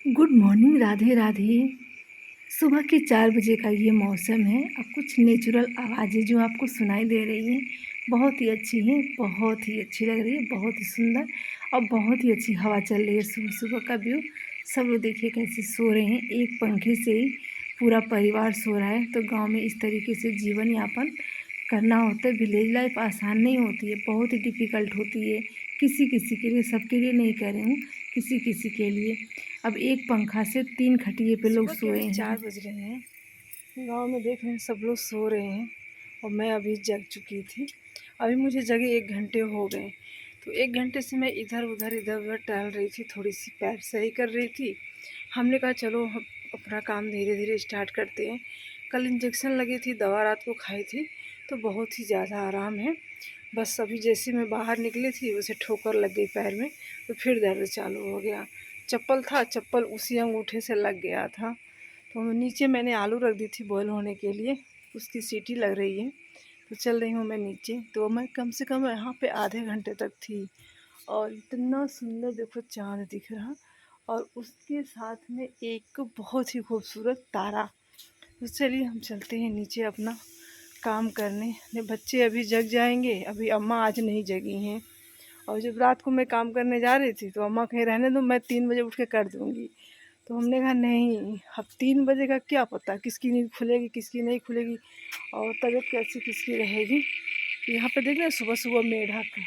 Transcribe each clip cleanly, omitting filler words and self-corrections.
Good morning, Radhe Radhe. सुबह के 4 बजे का ये मौसम है। अब कुछ नेचुरल आवाज़ें जो आपको सुनाई दे रही हैं बहुत ही अच्छी हैं, बहुत ही अच्छी लग रही है, बहुत ही सुंदर और बहुत ही अच्छी हवा चल रही है। सुबह सुबह का व्यू, सब लोग देखिए कैसे सो रहे हैं। एक पंखे से ही पूरा परिवार सो रहा है। तो गांव में इस तरीके से जीवन यापन करना होता है। विलेज लाइफ आसान नहीं होती है, बहुत ही डिफ़िकल्ट होती है किसी किसी के लिए, सबके लिए नहीं कह रही हूँ, किसी किसी के लिए। अब एक पंखा से 3 खटिए पे लोग सोए हैं। 4 बज रहे हैं। गांव में देख रहे हैं सब लोग सो रहे हैं और मैं अभी जग चुकी थी। अभी मुझे जगे 1 घंटे हो गए। तो 1 घंटे से मैं इधर उधर टहल रही थी, थोड़ी सी पैर सही कर रही थी। हमने कहा चलो हम अपना काम धीरे धीरे स्टार्ट करते हैं। कल इंजेक्शन लगी थी, दवा रात को खाई थी, तो बहुत ही ज़्यादा आराम है। बस अभी जैसे मैं बाहर निकली थी वैसे ठोकर लग गई पैर में, तो फिर दर्द चालू हो गया। चप्पल था, चप्पल उसी अंगूठे से लग गया था। तो नीचे मैंने आलू रख दी थी बॉयल होने के लिए, उसकी सीटी लग रही है। तो चल रही हूँ मैं नीचे। तो मैं कम से कम यहाँ पे आधे घंटे तक थी और इतना सुंदर देखो चाँद दिख रहा और उसके साथ में एक बहुत ही खूबसूरत तारा। तो चलिए हम चलते हैं नीचे अपना काम करने। बच्चे अभी जग जाएंगे, अभी अम्मा आज नहीं जगी हैं। और जब रात को मैं काम करने जा रही थी तो अम्मा कहीं रहने दो, मैं 3 बजे उठ के कर दूँगी। तो हमने कहा नहीं, अब 3 बजे का क्या पता किसकी नींद खुलेगी किसकी नहीं खुलेगी और तबीयत कैसी किसकी रहेगी। यहाँ पे देख रहे हैं सुबह सुबह मेढक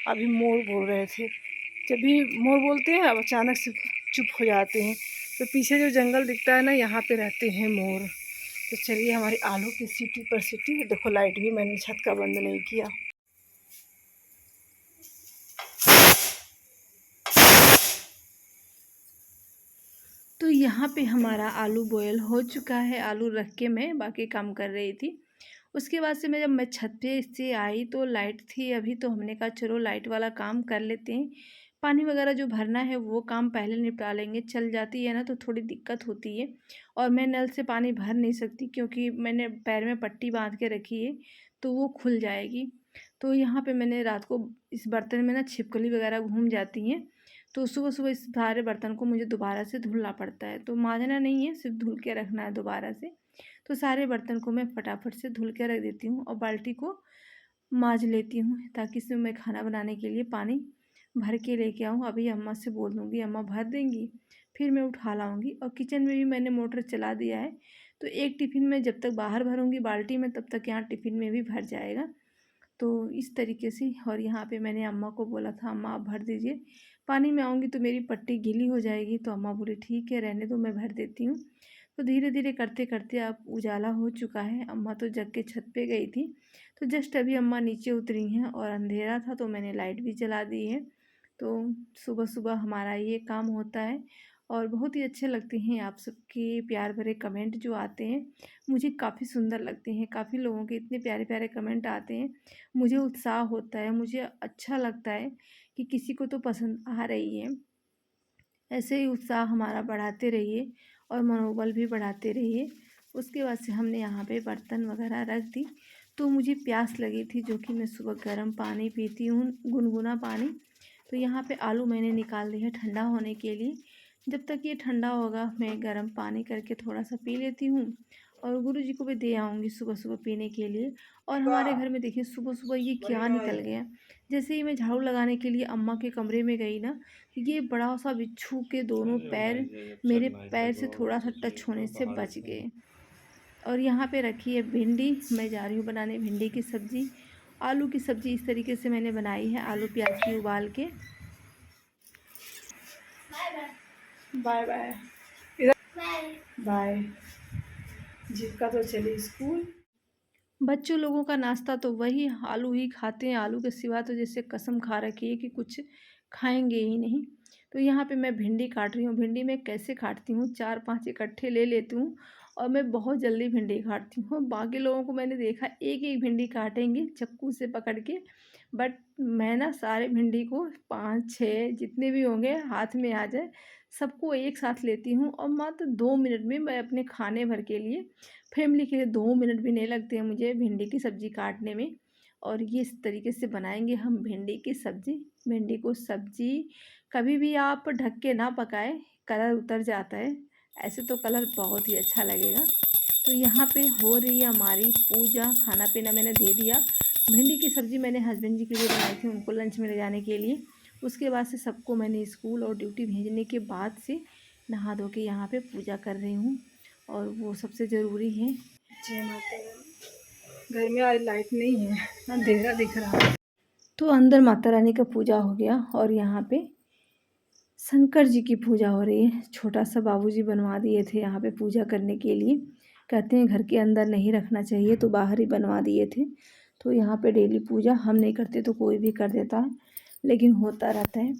अभी मोर बोल रहे थे। जब भी मोर बोलते हैं अब अचानक से चुप हो जाते हैं। तो पीछे जो जंगल दिखता है ना, यहाँ पे रहते हैं मोर। तो चलिए हमारी आलू की सीटी पर सीटी। देखो लाइट भी मैंने छत का बंद नहीं किया। तो यहाँ पे हमारा आलू बॉयल हो चुका है। आलू रख के मैं बाकी काम कर रही थी। उसके बाद से जब मैं छत पे से आई तो लाइट थी अभी, तो हमने कहा चलो लाइट वाला काम कर लेते हैं। पानी वगैरह जो भरना है वो काम पहले निपटा लेंगे। चल जाती है ना तो थोड़ी दिक्कत होती है और मैं नल से पानी भर नहीं सकती क्योंकि मैंने पैर में पट्टी बांध के रखी है, तो वो खुल जाएगी। तो यहाँ पे मैंने रात को इस बर्तन में ना छिपकली वगैरह घूम जाती हैं, तो सुबह सुबह इस सारे बर्तन को मुझे दोबारा से धुलना पड़ता है। तो मांजना नहीं है, सिर्फ धुल के रखना है दोबारा से। तो सारे बर्तन को मैं फटाफट से धुल के रख देती हूँ और बाल्टी को मांज लेती हूँ ताकि इसमें मैं खाना बनाने के लिए पानी भर के लेके आऊँ। अभी अम्मा से बोल दूँगी, अम्मा भर देंगी, फिर मैं उठा लाऊँगी। और किचन में भी मैंने मोटर चला दिया है, तो एक टिफ़िन में जब तक बाहर भरूँगी बाल्टी में, तब तक यहाँ टिफ़िन में भी भर जाएगा। तो इस तरीके से। और यहाँ पे मैंने अम्मा को बोला था अम्मा आप भर दीजिए, पानी में आऊँगी तो मेरी पट्टी गीली हो जाएगी। तो अम्मा बोली ठीक है रहने दो, मैं भर देती हूँ। तो धीरे धीरे करते करते अब उजाला हो चुका है। अम्मा तो जग के छत पे गई थी, तो जस्ट अभी अम्मा नीचे उतरी हैं और अंधेरा था तो मैंने लाइट भी जला दी है। तो सुबह सुबह हमारा ये काम होता है और बहुत ही अच्छे लगते हैं आप सबके प्यार भरे कमेंट जो आते हैं, मुझे काफ़ी सुंदर लगते हैं। काफ़ी लोगों के इतने प्यारे प्यारे कमेंट आते हैं, मुझे उत्साह होता है, मुझे अच्छा लगता है कि किसी को तो पसंद आ रही है। ऐसे ही उत्साह हमारा बढ़ाते रहिए और मनोबल भी बढ़ाते रहिए। उसके बाद से हमने यहाँ पे बर्तन वगैरह रख दी। तो मुझे प्यास लगी थी, जो कि मैं सुबह गर्म पानी पीती हूँ, गुनगुना पानी। तो यहाँ पे आलू मैंने निकाल दिया ठंडा होने के लिए। जब तक ये ठंडा होगा मैं गर्म पानी करके थोड़ा सा पी लेती हूँ और गुरुजी को भी दे आऊँगी सुबह सुबह पीने के लिए। और हमारे घर में देखिए सुबह सुबह ये क्या निकल गया। जैसे ही मैं झाड़ू लगाने के लिए अम्मा के कमरे में गई ना, ये बड़ा सा बिच्छू के दोनों पैर मेरे पैर से थोड़ा सा टच होने से बच गए। और यहाँ पे रखी है भिंडी, मैं जा रही हूँ बनाने भिंडी की सब्ज़ी। आलू की सब्ज़ी इस तरीके से मैंने बनाई है, आलू प्याज की उबाल के। Bye bye. इधर बाय। जिसका तो चले स्कूल। बच्चों लोगों का नाश्ता तो वही आलू ही खाते हैं, आलू के सिवा तो जैसे कसम खा रखी है कि कुछ खाएंगे ही नहीं। तो यहाँ पे मैं भिंडी काट रही हूँ। भिंडी मैं कैसे काटती हूँ, 4-5 इकट्ठे ले लेती हूँ और मैं बहुत जल्दी भिंडी काटती हूँ। बाकी लोगों को मैंने देखा एक एक भिंडी काटेंगे चाकू से पकड़ के, बट मैं ना सारे भिंडी को 5-6 जितने भी होंगे हाथ में आ जाए सबको एक साथ लेती हूँ और मात्र 2 मिनट में मैं अपने खाने भर के लिए, फैमिली के लिए 2 मिनट भी नहीं लगते हैं मुझे भिंडी की सब्ज़ी काटने में। और ये इस तरीके से बनाएंगे हम भिंडी की सब्ज़ी। भिंडी को सब्ज़ी कभी भी आप ढक के ना पकाएं, कलर उतर जाता है। ऐसे तो कलर बहुत ही अच्छा लगेगा। तो यहाँ पे हो रही है हमारी पूजा। खाना पीना मैंने दे दिया। भिंडी की सब्ज़ी मैंने हस्बैंड जी के लिए बनाई थी, उनको लंच में ले जाने के लिए। उसके बाद से सबको मैंने स्कूल और ड्यूटी भेजने के बाद से नहा धो के यहाँ पे पूजा कर रही हूँ, और वो सबसे ज़रूरी है। जय माता दी। घर में आज लाइट नहीं है, अंधेरा दिख रहा है। तो अंदर माता रानी का पूजा हो गया, और यहाँ पे शंकर जी की पूजा हो रही है। छोटा सा बाबूजी बनवा दिए थे यहाँ पे पूजा करने के लिए। कहते हैं घर के अंदर नहीं रखना चाहिए, तो बाहर ही बनवा दिए थे। तो यहाँ पे डेली पूजा हम नहीं करते तो कोई भी कर देता है, लेकिन होता रहता है।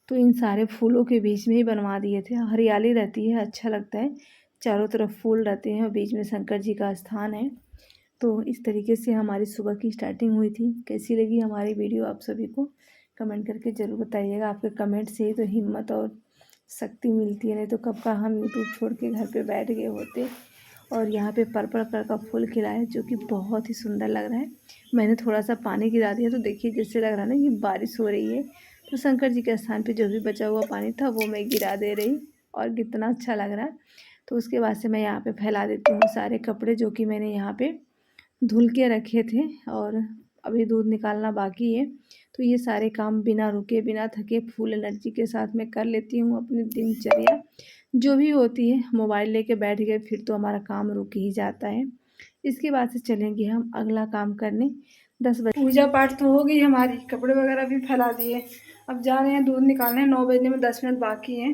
तो इन सारे फूलों के बीच में ही बनवा दिए थे। हरियाली रहती है, अच्छा लगता है। चारों तरफ फूल रहते हैं और बीच में शंकर जी का स्थान है। तो इस तरीके से हमारी सुबह की स्टार्टिंग हुई थी। कैसी लगी हमारी वीडियो आप सभी को कमेंट करके ज़रूर बताइएगा। आपके कमेंट से ही तो हिम्मत और शक्ति मिलती है, नहीं तो कब का हम यूट्यूब छोड़ के घर पे बैठ गए होते। और यहाँ पे पर्पल कलर का फूल खिला है, जो कि बहुत ही सुंदर लग रहा है। मैंने थोड़ा सा पानी गिरा दिया, तो देखिए जैसे लग रहा है ना कि बारिश हो रही है। तो शंकर जी के स्थान पे जो भी बचा हुआ पानी था वो मैं गिरा दे रही, और कितना अच्छा लग रहा है। तो उसके बाद से मैं यहाँ पे फैला देती हूँ सारे कपड़े जो कि मैंने यहाँ पे धुल के रखे थे, और अभी दूध निकालना बाकी है। तो ये सारे काम बिना रुके बिना थके फुल एनर्जी के साथ मैं कर लेती हूँ। अपनी दिनचर्या जो भी होती है, मोबाइल लेके बैठ गए फिर तो हमारा काम रुक ही जाता है। इसके बाद से चलेंगे हम अगला काम करने। 10 बजे पूजा पाठ तो हो गई हमारी, कपड़े वगैरह भी फैला दिए। अब जा रहे हैं दूध निकालने। 9 बजने में 10 मिनट बाकी हैं,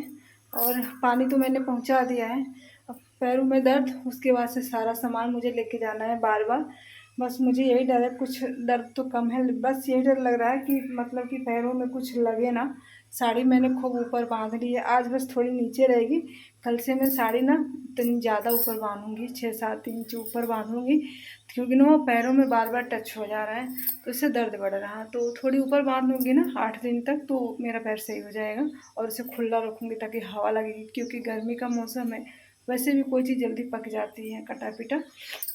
और पानी तो मैंने पहुंचा दिया है। अब पैरों में दर्द, उसके बाद से सारा सामान मुझे लेके जाना है बार बार। बस मुझे यही डर है, कुछ दर्द तो कम है, बस यही डर लग रहा है कि मतलब कि पैरों में कुछ लगे ना। साड़ी मैंने खूब ऊपर बांध ली है, आज बस थोड़ी नीचे रहेगी। कल से मैं साड़ी ना इतनी ज़्यादा ऊपर बांधूंगी, 6-7 इंच ऊपर बांधूंगी, क्योंकि ना वो पैरों में बार बार टच हो जा रहा है, तो इससे दर्द बढ़ रहा है। तो थोड़ी ऊपर बांध लूँगी ना 8 दिन तक, तो मेरा पैर सही हो जाएगा। और उसे खुला रखूँगी ताकि हवा लगेगी, क्योंकि गर्मी का मौसम है, वैसे भी कोई चीज़ जल्दी पक जाती है कटा पिटा।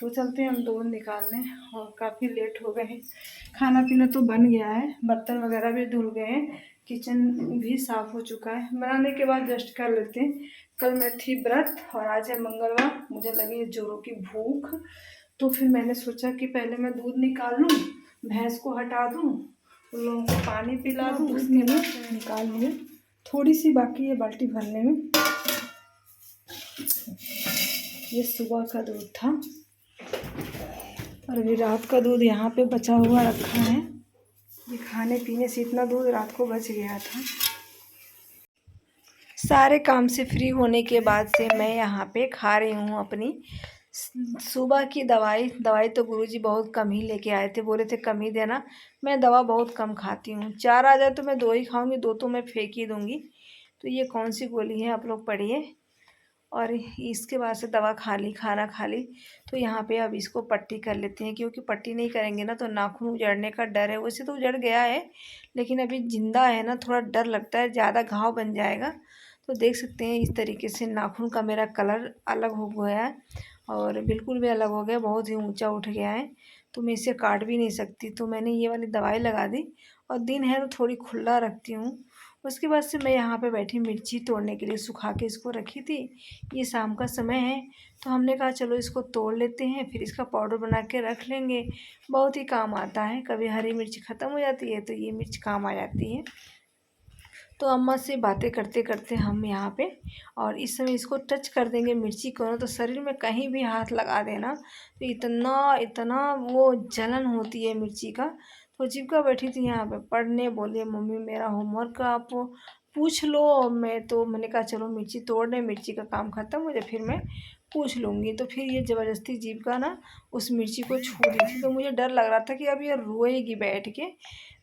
तो चलते हैं हम दूध निकालने, और काफ़ी लेट हो गए हैं। खाना पीना तो बन गया है, बर्तन वगैरह भी धुल गए हैं, किचन भी साफ़ हो चुका है। बनाने के बाद रेस्ट कर लेते हैं। कल मैं थी व्रत, और आज है मंगलवार, मुझे लगी है जोरों की भूख। तो फिर मैंने सोचा कि पहले मैं दूध निकाल लूँ, भैंस को हटा दूँ, उन लोगों को पानी पिला दूँ। उसके बाद निकाल लिए, थोड़ी सी बाकी है बाल्टी भरने में। ये सुबह का दूध था, और अभी रात का दूध यहाँ पे बचा हुआ रखा है। ये खाने पीने से इतना दूध रात को बच गया था। सारे काम से फ्री होने के बाद से मैं यहाँ पे खा रही हूँ अपनी सुबह की दवाई तो गुरुजी बहुत कम ही लेके आए थे, बोले थे कम ही देना। मैं दवा बहुत कम खाती हूँ, 4 आ जाए तो मैं 2 ही खाऊंगी, 2 तो मैं फेंक ही दूँगी। तो ये कौन सी गोली है आप लोग पढ़िए। और इसके बाद से दवा खा ली, खाना खा ली। तो यहाँ पे अब इसको पट्टी कर लेते हैं, क्योंकि पट्टी नहीं करेंगे ना तो नाखून उजड़ने का डर है। वैसे तो उजड़ गया है, लेकिन अभी जिंदा है ना, थोड़ा डर लगता है ज़्यादा घाव बन जाएगा। तो देख सकते हैं इस तरीके से नाखून का मेरा कलर अलग हो गया है, और बिल्कुल भी अलग हो गया, बहुत ही ऊंचा उठ गया है। तो मैं इसे काट भी नहीं सकती, तो मैंने ये वाली दवाई लगा दी, और दिन है तो थोड़ी खुला रखती हूँ। उसके बाद से मैं यहाँ पे बैठी मिर्ची तोड़ने के लिए, सुखा के इसको रखी थी। ये शाम का समय है, तो हमने कहा चलो इसको तोड़ लेते हैं, फिर इसका पाउडर बना के रख लेंगे। बहुत ही काम आता है, कभी हरी मिर्च ख़त्म हो जाती है तो ये मिर्च काम आ जाती है। तो अम्मा से बातें करते करते हम यहाँ पे, और इस समय इसको टच कर देंगे मिर्ची को ना, तो शरीर में कहीं भी हाथ लगा देना तो इतना इतना वो जलन होती है मिर्ची का। तो जीविका बैठी थी यहाँ पे पढ़ने, बोले मम्मी मेरा होमवर्क आप पूछ लो। मैंने कहा चलो मिर्ची तोड़ने, मिर्ची का काम ख़त्म हो जाए फिर मैं पूछ लूँगी। तो फिर ये ज़बरदस्ती जीविका ना उस मिर्ची को छू दी थी, तो मुझे डर लग रहा था कि अब ये रोएगी बैठ के,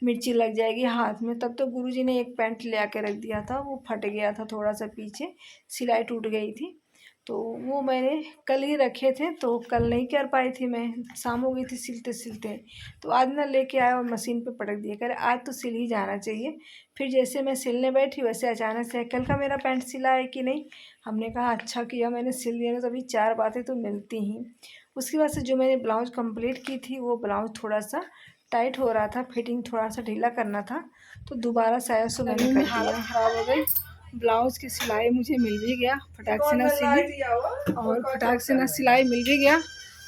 मिर्ची लग जाएगी हाथ में। तब तो गुरुजी ने एक पैंट ले आके रख दिया था, वो फट गया था थोड़ा सा, पीछे सिलाई टूट गई थी। तो वो मैंने कल ही रखे थे, तो कल नहीं कर पाई थी मैं, शाम हो गई थी सिलते सिलते। तो आज ना लेके आया और मशीन पे पटक दिया, कह रहे आज तो सिल ही जाना चाहिए। फिर जैसे मैं सिलने बैठी वैसे अचानक से कल का मेरा पैंट सिला है कि नहीं। हमने कहा अच्छा किया मैंने सिल दिया, तो अभी 4 बातें तो मिलती ही। उसके बाद से जो मैंने ब्लाउज़ कंप्लीट की थी, वो ब्लाउज़ थोड़ा सा टाइट हो रहा था, फिटिंग थोड़ा सा ढीला करना था, तो दोबारा साया सो मैंने कर दिया। खराब हो गई, ब्लाउज की सिलाई मुझे मिल भी गया, फटाक से ना सिली और फटाक से ना सिलाई मिल भी गया।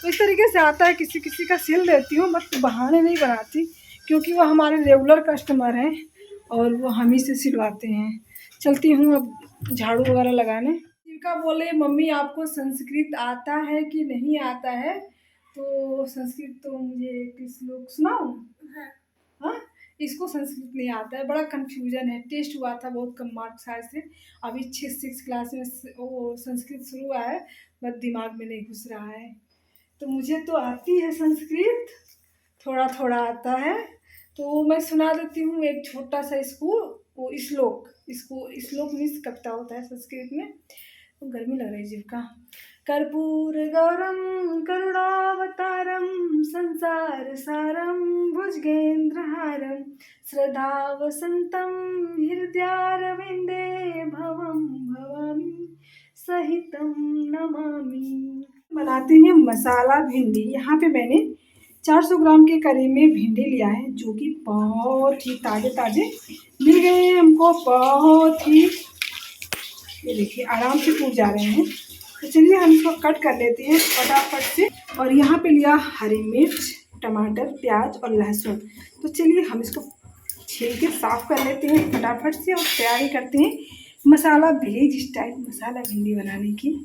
तो इस तरीके से आता है, किसी किसी का सिल देती हूँ, बट बहाने नहीं बनाती क्योंकि वो हमारे रेगुलर कस्टमर हैं और वो हम ही से सिलवाते हैं। चलती हूँ अब झाड़ू वगैरह लगाने। शिविका बोले मम्मी आपको संस्कृत आता है कि नहीं आता है? तो संस्कृत तो मुझे एक श्लोक सुनाओ। हाँ, इसको संस्कृत नहीं आता है, बड़ा कंफ्यूजन है। टेस्ट हुआ था, बहुत कम मार्क्स आए थे। अभी 6 क्लास में वो संस्कृत शुरू हुआ है, बस दिमाग में नहीं घुस रहा है। तो मुझे तो आती है संस्कृत, थोड़ा थोड़ा आता है। तो मैं सुना देती हूँ एक छोटा सा इसको, वो श्लोक, इसको श्लोक मीन्स कविता होता है संस्कृत में। तो गर्मी लग रही है जीव का। कर्पूर गौरम करुणावतारम संसार सारम भुजगेन्द्रहारम श्रद्धा वसंतम हृदयारविंदे भवम भवामी सहितम नमामि। बनाते हैं मसाला भिंडी। यहाँ पे मैंने 400 ग्राम के करीब में भिंडी लिया है, जो कि बहुत ही ताज़े ताज़े मिल गए हैं हमको, बहुत ही, ये देखिए आराम से टूट जा रहे हैं। तो चलिए हम इसको कट कर लेते हैं फटाफट से। और यहाँ पे लिया हरी मिर्च, टमाटर, प्याज और लहसुन। तो चलिए हम इसको छील के साफ कर लेते हैं फटाफट से और तैयारी करते हैं मसाला विलेज स्टाइल मसाला भिंडी बनाने की।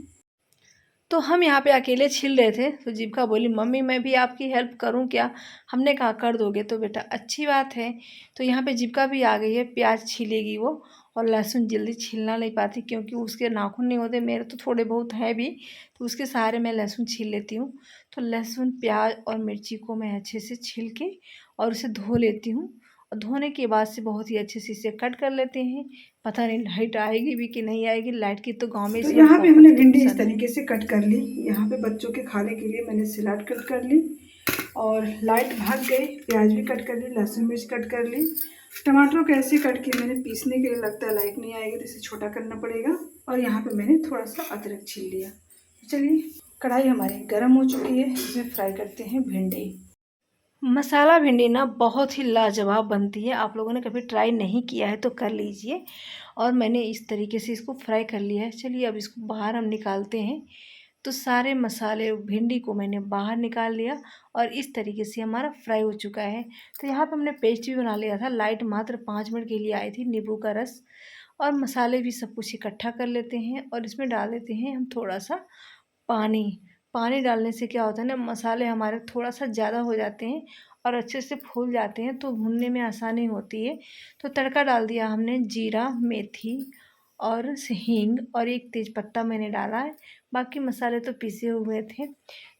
तो हम यहाँ पे अकेले छील रहे थे, तो जीविका बोली मम्मी मैं भी आपकी हेल्प करूँ क्या? हमने कहा कर दोगे तो बेटा अच्छी बात है। तो यहाँ पे जीविका भी आ गई है, प्याज छीलेगी वो, और लहसुन जल्दी छीलना नहीं पाती क्योंकि उसके नाखून नहीं होते, मेरे तो थोड़े बहुत हैं भी, तो उसके सहारे मैं लहसुन छील लेती हूँ। तो लहसुन, प्याज और मिर्ची को मैं अच्छे से छील के और उसे धो लेती हूँ, और धोने के बाद से बहुत ही अच्छे से इसे कट कर लेते हैं। पता नहीं लाइट आएगी भी कि नहीं आएगी, लाइट की तो गांव में। तो यहाँ पे हमने भिंडी इस तरीके से कट कर ली। यहाँ पे बच्चों के खाने के लिए मैंने सलाद कट कर ली और लाइट भाग गई। प्याज भी कट कर ली, लहसुन मिर्च कट कर ली। टमाटर को ऐसे कट के मैंने पीसने के लिए, लगता है लाइट नहीं आएगी तो इसे छोटा करना पड़ेगा। और यहाँ पे मैंने थोड़ा सा अदरक छील लिया। चलिए कढ़ाई हमारी गर्म हो चुकी है, इसमें फ्राई करते हैं भिंडी। मसाला भिंडी ना बहुत ही लाजवाब बनती है, आप लोगों ने कभी ट्राई नहीं किया है तो कर लीजिए। और मैंने इस तरीके से इसको फ्राई कर लिया है। चलिए अब इसको बाहर हम निकालते हैं। तो सारे मसाले भिंडी को मैंने बाहर निकाल लिया और इस तरीके से हमारा फ्राई हो चुका है। तो यहाँ पे हमने पेस्ट भी बना लिया था, लाइट मात्र 5 मिनट के लिए आई थी, नींबू का रस और मसाले भी सब कुछ इकट्ठा कर लेते हैं। और इसमें डाल देते हैं हम थोड़ा सा पानी। पानी डालने से क्या होता है ना, मसाले हमारे थोड़ा सा ज़्यादा हो जाते हैं और अच्छे से फूल जाते हैं, तो भूनने में आसानी होती है। तो तड़का डाल दिया हमने, जीरा, मेथी और हींग और एक तेज़पत्ता मैंने डाला है, बाकी मसाले तो पीसे हुए थे।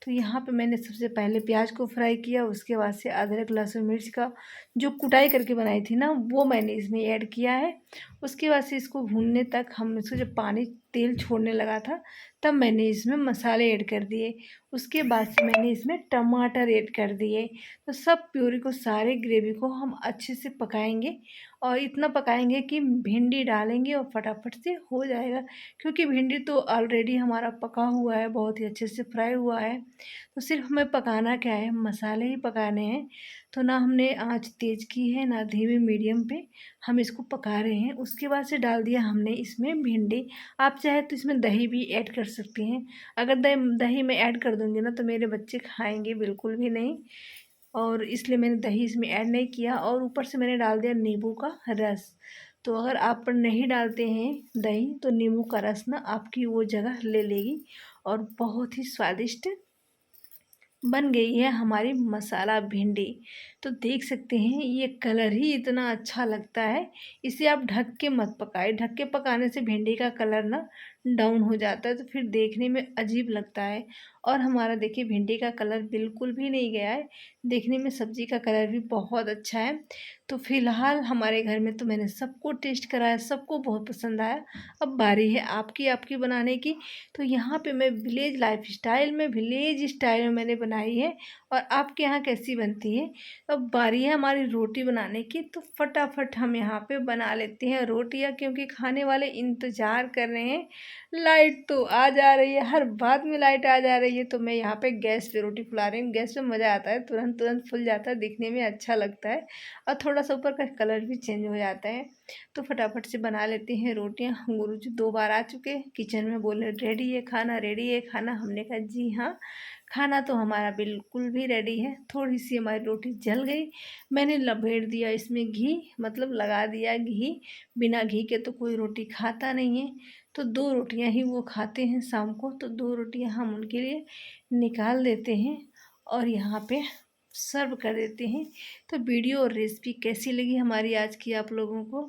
तो यहाँ पे मैंने सबसे पहले प्याज को फ्राई किया, उसके बाद से अदरक लहसुन मिर्च का जो कुटाई करके बनाई थी ना, वो मैंने इसमें ऐड किया है। उसके बाद से इसको भूनने तक हम इसको, जब पानी तेल छोड़ने लगा था तब मैंने इसमें मसाले ऐड कर दिए। उसके बाद से मैंने इसमें टमाटर ऐड कर दिए। तो सब प्यूरी को, सारे ग्रेवी को हम अच्छे से पकाएंगे और इतना पकाएंगे कि भिंडी डालेंगे और फटाफट से हो जाएगा, क्योंकि भिंडी तो ऑलरेडी हमारा पका हुआ है, बहुत ही अच्छे से फ्राई हुआ है। तो सिर्फ हमें पकाना क्या है, मसाले ही पकाने हैं। तो ना हमने आंच तेज़ की है ना धीमी, मीडियम पे हम इसको पका रहे हैं। उसके बाद से डाल दिया हमने इसमें भिंडी। आप चाहे तो इसमें दही भी ऐड कर सकते हैं। अगर दही मैं ऐड कर दूँगी ना तो मेरे बच्चे खाएंगे बिल्कुल भी नहीं, और इसलिए मैंने दही इसमें ऐड नहीं किया। और ऊपर से मैंने डाल दिया नींबू का रस। तो अगर आप नहीं डालते हैं दही तो नींबू का रस ना आपकी वो जगह ले लेगी और बहुत ही स्वादिष्ट बन गई है हमारी मसाला भिंडी। तो देख सकते हैं ये कलर ही इतना अच्छा लगता है। इसे आप ढक के मत पकाएं, ढक के पकाने से भिंडी का कलर ना डाउन हो जाता है, तो फिर देखने में अजीब लगता है। और हमारा देखिए भिंडी का कलर बिल्कुल भी नहीं गया है, देखने में सब्ज़ी का कलर भी बहुत अच्छा है। तो फ़िलहाल हमारे घर में तो मैंने सबको टेस्ट कराया, सबको बहुत पसंद आया। अब बारी है आपकी आपकी बनाने की। तो यहाँ पे मैं विलेज स्टाइल में मैंने बनाई है, और आपके यहाँ कैसी बनती है। अब बारी है हमारी रोटी बनाने की, तो फटाफट हम यहाँ पे बना लेते हैं रोटियाँ, क्योंकि खाने वाले इंतज़ार कर रहे हैं लाइट तो आ जा रही है, हर बात में लाइट आ जा रही है। तो मैं यहाँ पे गैस पे रोटी फुला रही हूँ। गैस पे मज़ा आता है, तुरंत तुरंत फुल जाता है, दिखने में अच्छा लगता है और थोड़ा-सा ऊपर का कलर भी चेंज हो जाता है। तो फटाफट से बना लेते हैं रोटियाँ। गुरुजी 2 बार आ चुके हैं किचन में, बोले रेडी है खाना, रेडी है खाना। हमने कहा जी हाँ, खाना तो हमारा बिल्कुल भी रेडी है। थोड़ी-सी हमारी रोटी जल गई, मैंने लपेट दिया इसमें घी, मतलब लगा दिया घी। बिना घी के तो कोई रोटी खाता नहीं है। तो 2 रोटियां ही वो खाते हैं शाम को, तो 2 रोटियां हम उनके लिए निकाल देते हैं और यहाँ पे सर्व कर देते हैं। तो वीडियो और रेसिपी कैसी लगी हमारी आज की आप लोगों को